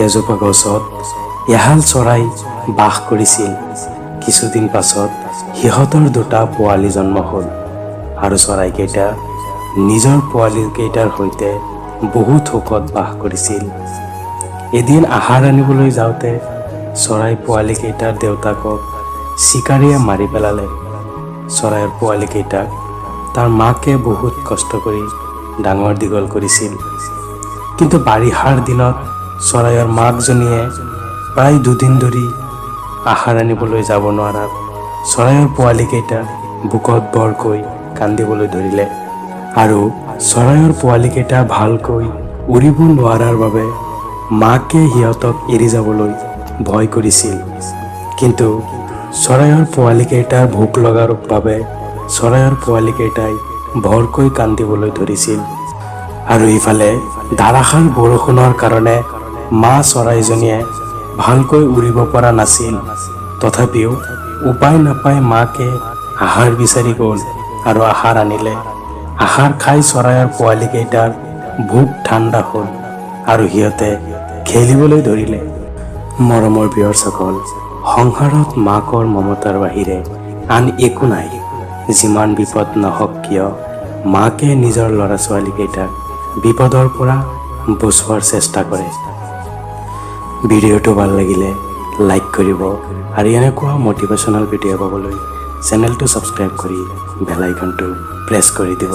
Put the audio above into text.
এজোপা গছত এহাল চৰাই বাস কৰিছিল। কিছুদিন পাছত সিহঁতৰ দুটা পোৱালি জন্ম হ'ল আৰু চৰাইকেইটা নিজৰ পোৱালিকেইটাৰ সৈতে বহুত সুখত বাস কৰিছিল। এদিন আহাৰ আনিবলৈ যাওঁতে চৰাই পোৱালিকেইটাৰ দেউতাকক চিকাৰীয়ে মাৰি পেলালে। চৰাইৰ পোৱালিকেইটাক তাৰ মাকে বহুত কষ্ট কৰি ডাঙৰ দীঘল কৰিছিল। কিন্তু বাৰিষাৰ দিনত চৰাইৰ মাকজনীয়ে প্ৰায় 2 দিন ধৰি আহাৰ আনিবলৈ যাব নোৱাৰাত চৰাইৰ পোৱালিকেইটা বুকত বৰকৈ কান্দিবলৈ ধৰিলে আৰু চৰাইৰ পোৱালিকেইটা ভালকৈ উৰিব নোৱাৰাৰ বাবে মাকে সিহঁতক এৰি যাবলৈ ভয় কৰিছিল। কিন্তু চৰাইৰ পোৱালিকেইটাৰ ভোক লগাৰ বাবে চৰাইৰ পোৱালিকেইটাই ভৰকৈ কান্দিবলৈ ধৰিছিল। আৰু ইফালে ধাৰাসাৰ বৰষুণৰ কাৰণে মা চৰাইজনীয়ে ভালকৈ উৰিব পৰা নাছিল। তথাপিও উপায় নাপাই মাকে আহাৰ বিচাৰি গ'ল আৰু আহাৰ আনিলে। আহাৰ খাই চৰাইৰ পোৱালিকেইটাৰ ভোক ঠাণ্ডা হ'ল আৰু সিহঁতে খেলিবলৈ ধৰিলে। মৰমৰ প্ৰিয়সকল, সংসাৰত মাকৰ মমতাৰ বাহিৰে আন একো নাই। যিমান বিপদ নহওক কিয় মাকে নিজৰ ল'ৰা ছোৱালীকেইটাক বিপদৰ পৰা বচোৱাৰ চেষ্টা কৰে। ভিডিঅ'টো ভাল লাগিলে লাইক কৰিব আৰু এনেকুৱা মটিভেশ্যনেল ভিডিঅ' পাবলৈ চেনেলটো ছাবস্ক্ৰাইব কৰি বেল আইকনটো প্ৰেছ কৰি দিব।